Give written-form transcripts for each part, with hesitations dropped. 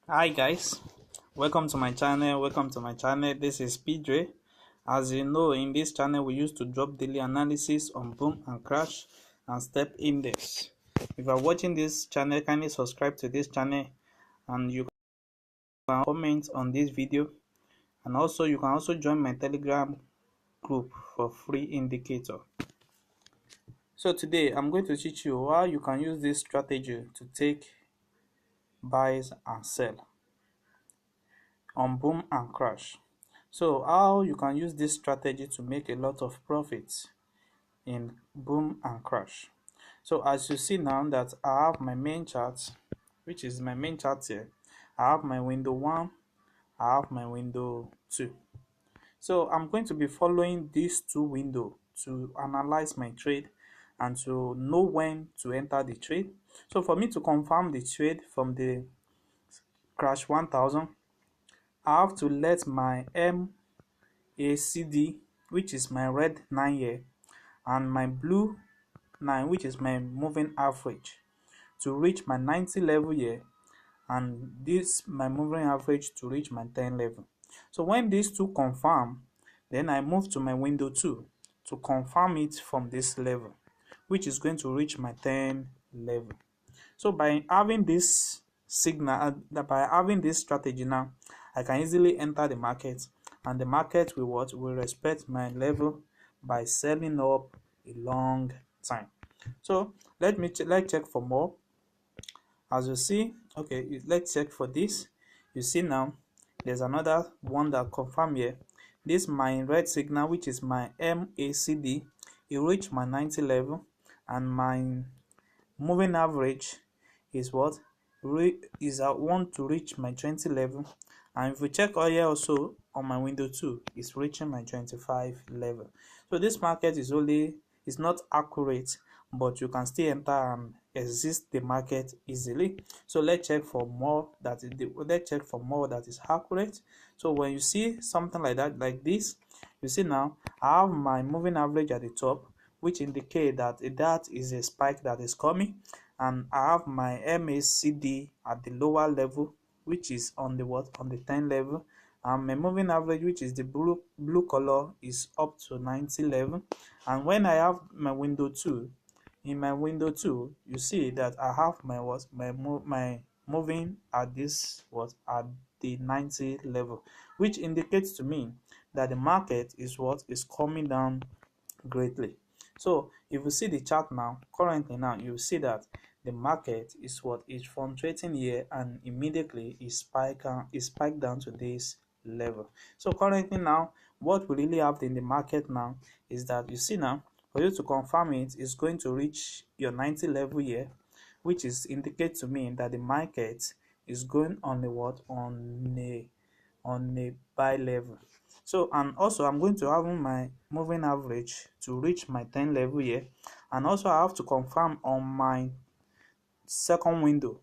Hi guys, welcome to my channel. This is PJ. As you know, in this channel we used to drop daily analysis on boom and crash and step index. If you are watching this channel, kindly subscribe to this channel and you can comment on this video, and also you can also join my Telegram group for free indicator. So today I'm going to teach you how you can use this strategy to take buys and sell on boom and crash. So how you can use this strategy to make a lot of profits in boom and crash. So as you see now that I have my main chart, which is my main chart here, I have my window 1, I have my window 2. So I'm going to be following these two windows to analyze my trade and to know when to enter the trade. So for me to confirm the trade from the crash 1000, I have to let my MACD, which is my red 9 here, and my blue 9, which is my moving average, to reach my 90 level here, and this my moving average to reach my 10 level. So when these two confirm, then I move to my window 2 to confirm it from this level, which is going to reach my 10 level. So by having this signal, by having this strategy now, I can easily enter the market, and the market will respect my level by selling up a long time. So let's check for more. As you see, okay, let's check for this. You see now there's another one that confirm here. This my red signal, which is my MACD, it reached my 90 level, and my moving average is what is I want to reach my 20 level, and if we check here also on my window 2, it's reaching my 25 level. So this market is not accurate, but you can still enter and exit the market easily. So let's check for more that is accurate. So when you see something like that, like this, you see now I have my moving average at the top, which indicate that is a spike that is coming, and I have my MACD at the lower level, which is on the 10 level, and my moving average, which is the blue color, is up to 90 level. And when I have my window 2, in my window 2, you see that I have my moving at at the 90 level, which indicates to me that the market is coming down greatly. So if you see the chart now, currently now, you see that the market is fluctuating here, and immediately is spiked down to this level. So currently now, what we really have in the market now is that you see now, for you to confirm it, is going to reach your 90 level here, which is indicate to me that the market is going on a buy level. So, and also I'm going to have my moving average to reach my 10 level here, and also I have to confirm on my second window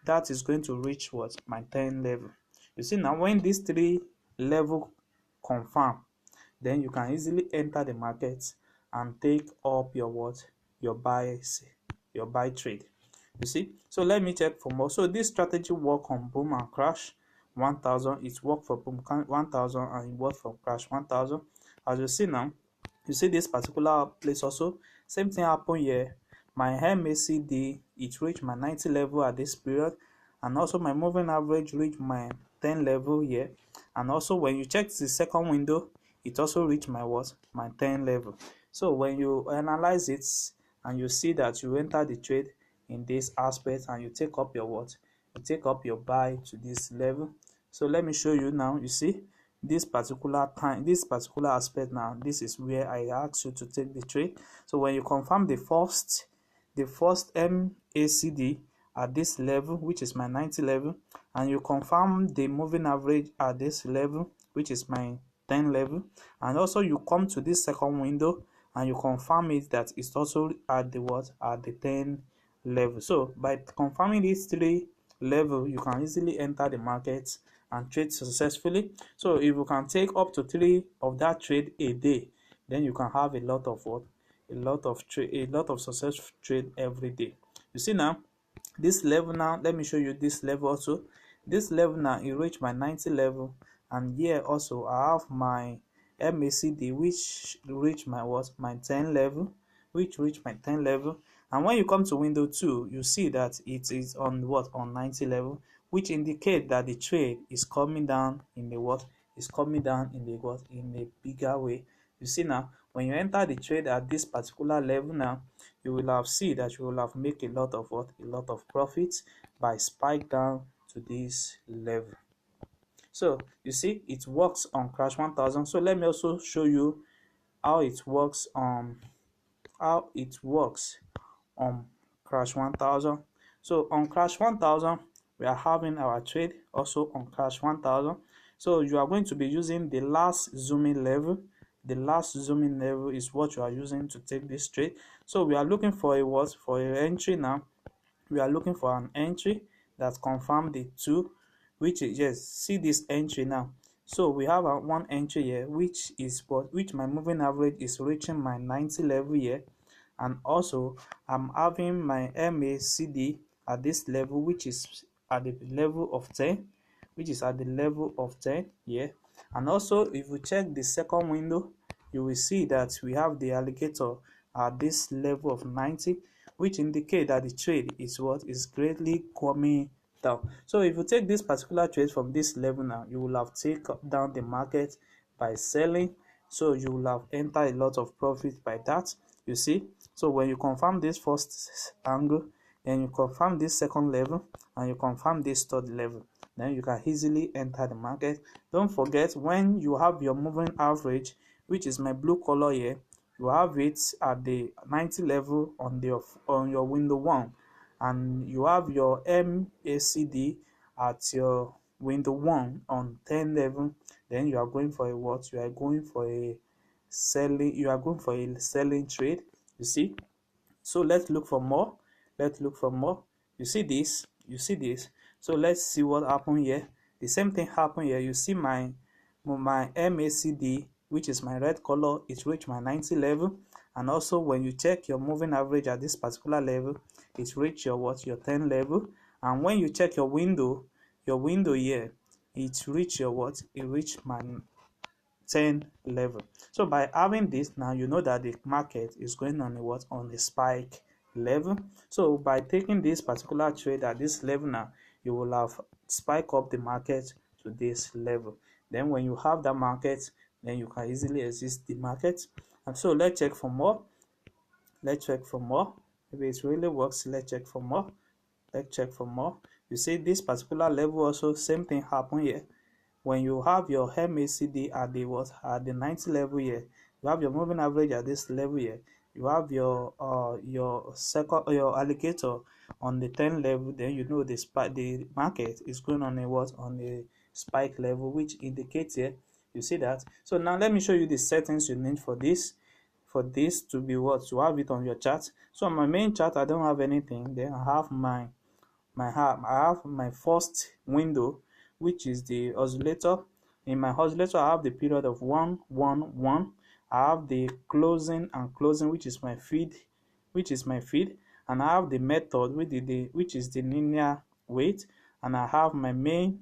that is going to reach my 10 level. You see now, when these three level confirm, then you can easily enter the market and take up your buy trade. You see, so let me check for more. So this strategy work on boom and crash 1000, it work for boom 1000, and it work for crash 1000. As you see now, you see this particular place also, same thing happen here. My MACD, it reached my 90 level at this period, and also my moving average reached my 10 level here. And also when you check the second window, it also reached my 10 level. So when you analyze it and you see that you enter the trade in this aspect, and you take up your buy to this level. So let me show you now. You see this particular aspect now, this is where I ask you to take the trade. So when you confirm the first MACD at this level, which is my 90 level, and you confirm the moving average at this level, which is my 10 level, and also you come to this second window and you confirm it that it's also at the 10 level. So by confirming these three level, you can easily enter the market and trade successfully. So if you can take up to 3 of that trade a day, then you can have a lot of successful trade every day. You see now this level now, let me show you this level also. this level now, it reached my 90 level, and here also I have my MACD, which reached my what, my 10 level, and when you come to window 2, you see that it is on what, on 90 level, which indicate that the trade is coming down in the what, is coming down in the what, in a bigger way. You see now, when you enter the trade at this particular level now, you will have seen that you will have make a lot of what, a lot of profits by spike down to this level. So you see, it works on crash 1000. So let me also show you how it works on crash 1000. So on crash 1000, we are having our trade also on crash 1000. So you are going to be using the last zooming level. The last zooming level is what you are using to take this trade. So we are looking for a what, for a entry now. We are looking for an entry that confirm the 2, which is, yes, see this entry now. So we have one entry here, which is what, which my moving average is reaching my 90 level here, and also I'm having my MACD at this level, which is at the level of 10, here. And also, if you check the second window, you will see that we have the alligator at this level of 90, which indicate that the trade is what, is greatly coming down. So if you take this particular trade from this level now, you will have taken down the market by selling, so you will have entered a lot of profit by that. You see, so when you confirm this first angle, then you confirm this second level, and you confirm this third level, then you can easily enter the market. Don't forget, when you have your moving average, which is my blue color here, you have it at the 90 level on your window 1, and you have your MACD at your window 1 on 10 level, then you are going for a what, you are going for a selling trade. You see, so let's look for more. You see this, so let's see what happened here. The same thing happened here. You see my MACD, which is my red color, it reached my 90 level, and also when you check your moving average at this particular level, it reached your what, your 10 level. And when you check your window here, it reached your what, it reached my 10 level. So by having this, now you know that the market is going on a what, on a spike level. So by taking this particular trade at this level now, you will have spike up the market to this level. Then when you have that market, then you can easily exit the market. And so let's check for more. Maybe it really works. Let's check for more. You see this particular level also, same thing happen here. When you have your MACD at the what, at the 90 level here, you have your moving average at this level here, you have your alligator on the 10 level, then you know the market is going on a what, on a spike level, which indicates here, you see that. So now let me show you the settings you need for this to be what, to have it on your chart. So on my main chart, I don't have anything. Then I have I have my first window, which is the oscillator. In my oscillator, I have the period of 1 1 1. I have the closing and closing, which is my feed, and I have the method, which is the linear weight, and I have my main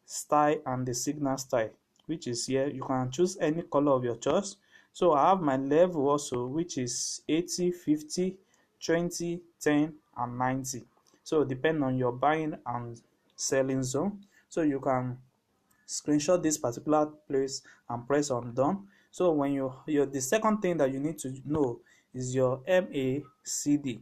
style and the signal style, which is here. You can choose any color of your choice. So I have my level also, which is 80, 50, 20, 10, and 90. So depend on your buying and selling zone. So you can screenshot this particular place and press on done. So when the second thing that you need to know is your MACD.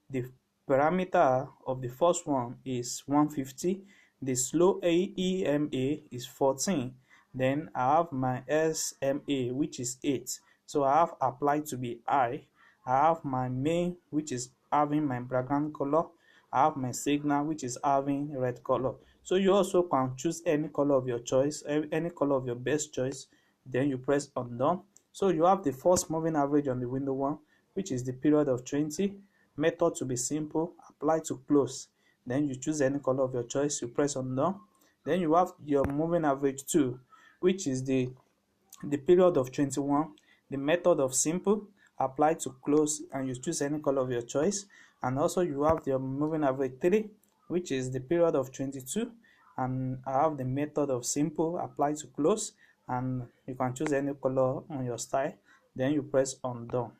The parameter of the first one is 150. The slow EMA is 14. Then I have my SMA, which is 8. So I have applied to be high. I have my main, which is having my background color. I have my signal, which is having red color. So you also can choose any color of your choice, any color of your best choice. Then you press on done. So you have the first moving average on the window 1, which is the period of 20. Method to be simple, apply to close. Then you choose any color of your choice, you press on done. Then you have your moving average 2, which is the period of 21. The method of simple, apply to close, and you choose any color of your choice. And also you have your moving average 3, which is the period of 22, and I have the method of simple apply to close, and you can choose any color on your style, then you press undone.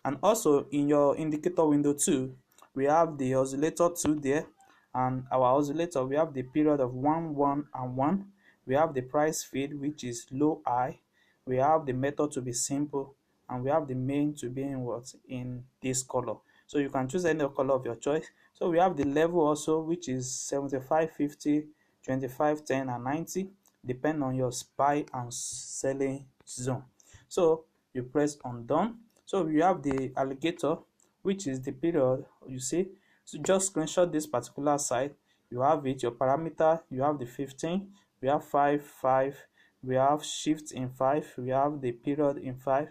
And also in your indicator window too, we have the oscillator 2 there, and our oscillator, we have the period of 1 1 and 1, we have the price feed which is low high, we have the method to be simple, and we have the main to be in what, in this color. So you can choose any color of your choice. So we have the level also, which is 75, 50, 25, 10 and 90, depend on your buy and selling zone. So you press undone. So you have the alligator, which is the period, you see. So just screenshot this particular site, you have it, your parameter, you have the 15, we have 5 5, we have shift in 5, we have the period in 5,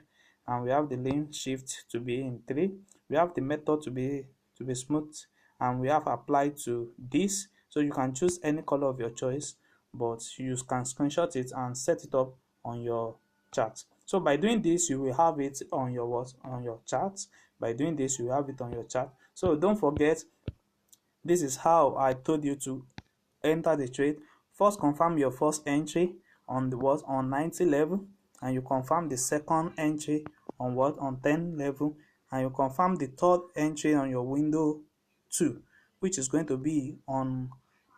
and we have the lane shift to be in 3, we have the method to be smooth, and we have applied to this. So you can choose any color of your choice, but you can screenshot it and set it up on your chart. So by doing this, you will have it on your what, on your chart. By doing this, you have it on your chart. So don't forget, this is how I told you to enter the trade. First, confirm your first entry on the what, on 90 level, and you confirm the second entry on what, on 10 level, and you confirm the third entry on your window 2, which is going to be on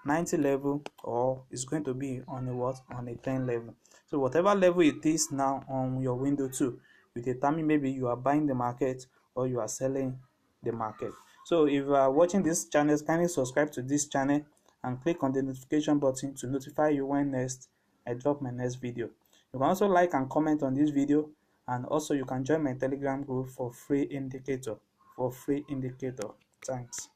90 level, or is going to be on a what, on a 10 level. So whatever level it is now on your window 2 will determine maybe you are buying the market or you are selling the market. So if you are watching this channel, kindly subscribe to this channel and click on the notification button to notify you when next I drop my next video. You can also like and comment on this video, and also you can join my Telegram group for free indicator. Thanks.